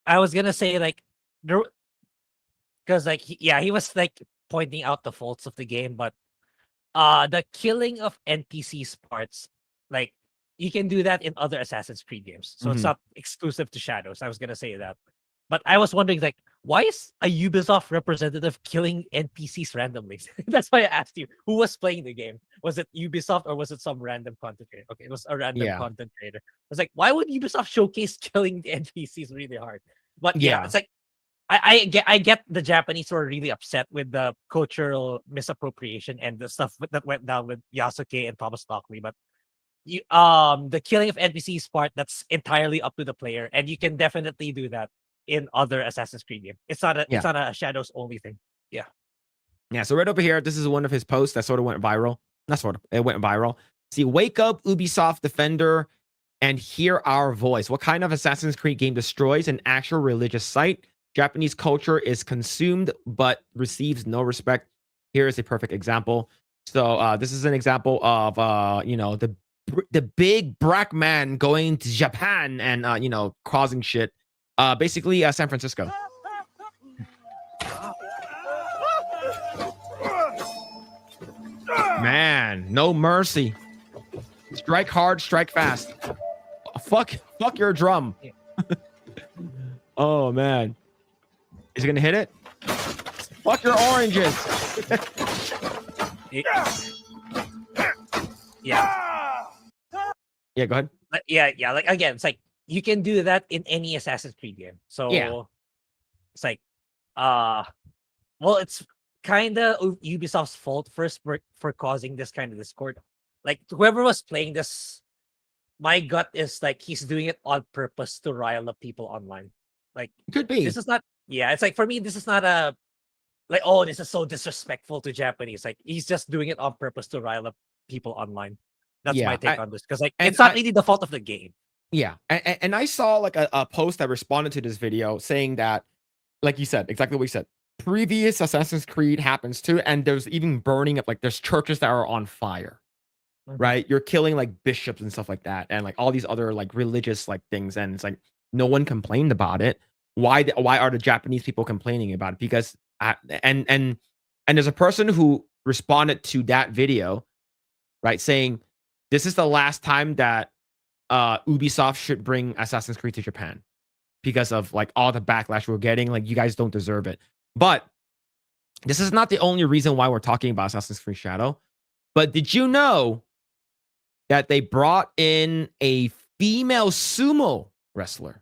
I was gonna say like there, because like he was like pointing out the faults of the game, but the killing of NPCs parts, like you can do that in other Assassin's Creed games, so it's Mhm. not exclusive to Shadows. I was gonna say that, but I was wondering like why is a Ubisoft representative killing NPCs randomly? That's why I asked you who was playing the game. Was it Ubisoft or was it some random content creator? Okay, it was a random Yeah. content creator. I was like, why would Ubisoft showcase killing the NPCs really hard? But yeah, Yeah. it's like I get the Japanese were really upset with the cultural misappropriation and the stuff that went down with Yasuke and Thomas Stockley, but the killing of NPCs part, that's entirely up to the player, and you can definitely do that in other Assassin's Creed game. It's Yeah. not a Shadows only thing. Yeah. Yeah. So right over here, this is one of his posts that sort of went viral. Not sort of, it went viral. See, wake up, Ubisoft Defender, and hear our voice. What kind of Assassin's Creed game destroys an actual religious site? Japanese culture is consumed but receives no respect. Here is a perfect example. So this is an example of the big black man going to Japan and causing shit. Basically San Francisco. Man, no mercy. Strike hard, strike fast. Fuck your drum. Yeah. Oh man. Is he gonna hit it? Fuck your oranges. Yeah. Yeah, go ahead. Yeah. Like again, it's like you can do that in any Assassin's Creed game. Yeah. So it's like, uh, well, it's kind of Ubisoft's fault first for causing this kind of discord. Like whoever was playing this, my gut is like he's doing it on purpose to rile up people online. Like Could this be. is not. Yeah, it's like for me, this is not a like. Oh, this is so disrespectful to Japanese. Like he's just doing it on purpose to rile up people online. That's my Yeah. take on this because like And it's not really the fault of the game. yeah. And I saw like a post that responded to this video saying that, like you said, exactly what you said. Previous Assassin's Creed happens too, and there's even burning up, like there's churches that are on fire. Mhm. Right? You're killing like bishops and stuff like that, and like all these other like religious like things, and it's like no one complained about it. Why are the Japanese people complaining about it? Because and there's a person who responded to that video, right, saying this is the last time that Ubisoft should bring Assassin's Creed to Japan because of like all the backlash we're getting. Like you guys don't deserve it. But this is not the only reason why we're talking about Assassin's Creed Shadow. But did you know that they brought in a female sumo wrestler?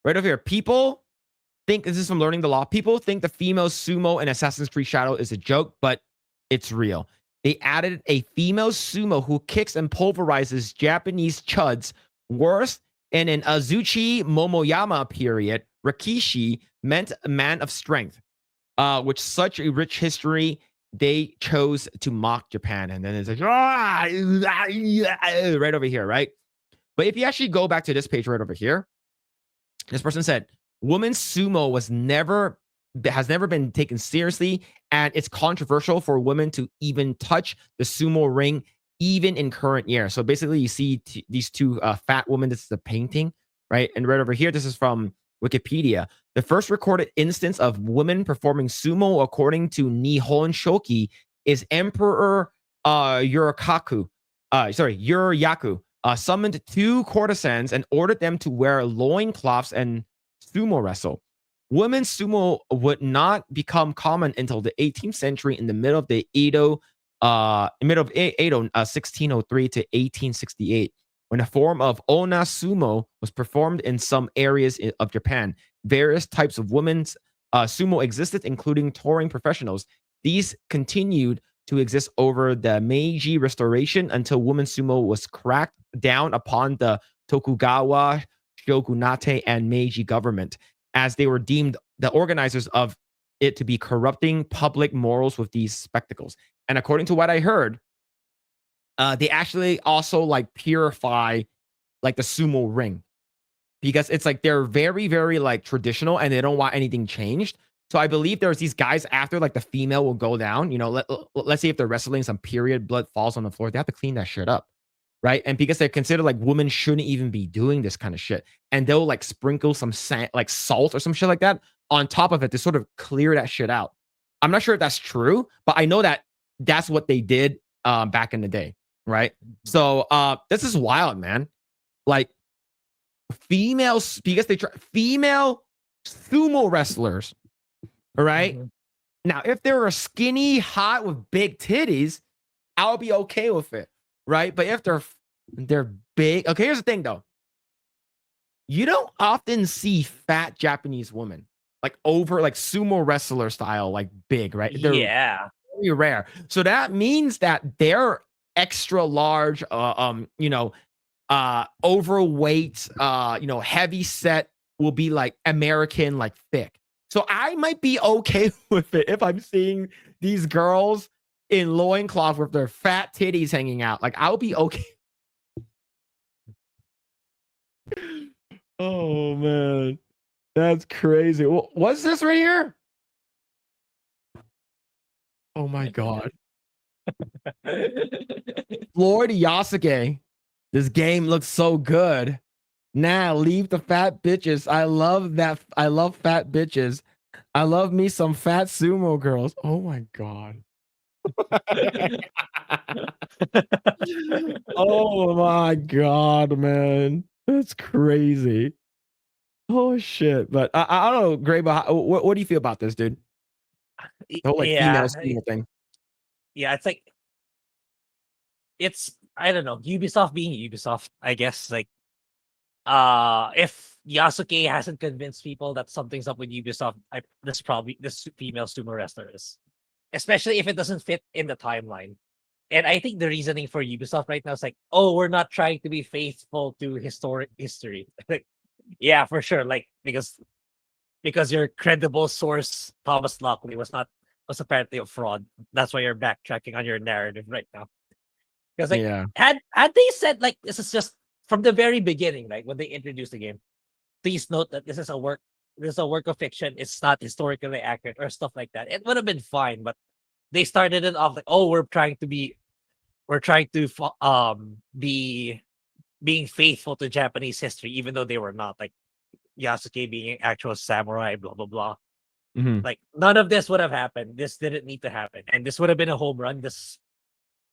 Right over here. People think, this is from Learning the Law. People think the female sumo in Assassin's Creed Shadow is a joke, but it's real. They added a female sumo who kicks and pulverizes Japanese chuds worse. And in Azuchi Momoyama period, Rikishi meant a man of strength. With such a rich history, they chose to mock Japan. And then it's like, right over here, right? But if you actually go back to this page right over here, this person said, women's sumo has never been taken seriously, and it's controversial for women to even touch the sumo ring, even in current year. So basically, you see these two fat women. This is a painting, right? And right over here, this is from Wikipedia. The first recorded instance of women performing sumo, according to Nihon Shoki, is Emperor Yurikaku. Yuryaku. Summoned two courtesans and ordered them to wear loincloths and sumo wrestle. Women's sumo would not become common until the 18th century in the middle of the Edo, 1603 to 1868, when a form of Onna sumo was performed in some areas of Japan. Various types of women's sumo existed, including touring professionals. These continued to exist over the Meiji Restoration until women's sumo was cracked down upon the Tokugawa shogunate and Meiji government, as they were deemed, the organizers of it, to be corrupting public morals with these spectacles. And according to what I heard, they actually also like purify like the sumo ring, because it's like they're very, very like traditional and they don't want anything changed. So I believe there's these guys after like the female will go down, let's say if they're wrestling, some period blood falls on the floor, they have to clean that shit up. right? And because they consider like women shouldn't even be doing this kind of shit, and they'll like sprinkle some like salt or some shit like that on top of it to sort of clear that shit out. I'm not sure if that's true, but I know that that's what they did back in the day, right? So this is wild, man. Like females, because they try female sumo wrestlers, all right? Mhm. Now, if they're a skinny, hot with big titties, I'll be okay with it, right? But if they're big, okay. Here's the thing, though. You don't often see fat Japanese women like over like sumo wrestler style, like big, right? They're Yeah. very rare. So that means that they're extra large, overweight, heavy set will be like American, like thick. So I might be okay with it if I'm seeing these girls in loincloth with their fat titties hanging out. Like I'll be okay. Oh man, that's crazy. What's this right here? Oh my god, Lord Yasuke. This game looks so good. Nah, leave the fat bitches. I love that. I love fat bitches. I love me some fat sumo girls. Oh my god. Oh my god, man. That's crazy. Oh shit. But I don't know, Gray, but what do you feel about this, dude? The whole like female Yeah. sumo thing. Yeah, it's like I don't know, Ubisoft being Ubisoft, I guess. Like if Yasuke hasn't convinced people that something's up with Ubisoft, this female sumo wrestler is. Especially if it doesn't fit in the timeline. And I think the reasoning for Ubisoft right now is like, oh, we're not trying to be faithful to historic history. Like, yeah, for sure. Like because your credible source, Thomas Lockley, was apparently a fraud. That's why you're backtracking on your narrative right now. Because like Yeah. had they said like this is just from the very beginning, like when they introduced the game, please note that this is a work of fiction. It's not historically accurate or stuff like that. It would have been fine, but they started it off like, oh, we're trying to be being faithful to Japanese history, even though they were not. Like Yasuke being an actual samurai, blah blah blah. Mhm. Like none of this would have happened. This didn't need to happen, and this would have been a home run.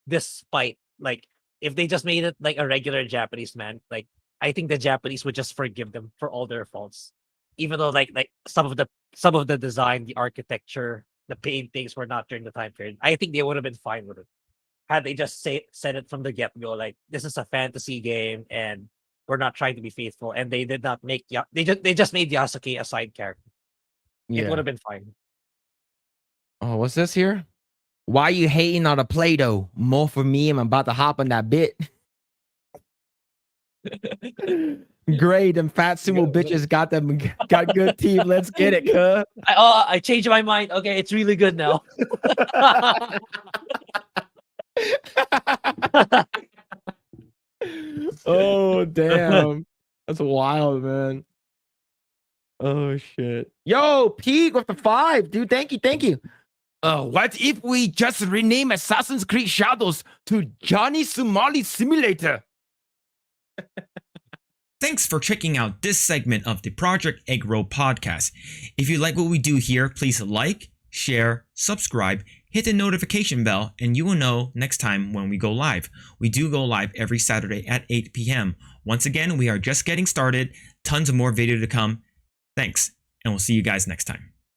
Despite like if they just made it like a regular Japanese man, like I think the Japanese would just forgive them for all their faults, even though like some of the design, the architecture, the paintings were not during the time period. I think they would have been fine with it had they just said it from the get go. Like this is a fantasy game and we're not trying to be faithful. And they did not make they just made Yasuke a side character. It would Yeah. have been fine. Oh, what's this here? Why you hating on the Play-Doh? More for me. I'm about to hop on that bit. Great, them fat sumo bitches got good team. Let's get it, cuz. I changed my mind. Okay, it's really good now. Oh damn. That's wild, man. Oh shit. Yo, Pete with the 5, dude. Thank you, thank you. What if we just rename Assassin's Creed Shadows to Johnny Somali Simulator? Thanks for checking out this segment of the Project Eggroll podcast. If you like what we do here, please like, share, subscribe, hit the notification bell, and you will know next time when we go live. We do go live every Saturday at 8 p.m. Once again, we are just getting started. Tons of more video to come. Thanks, and we'll see you guys next time.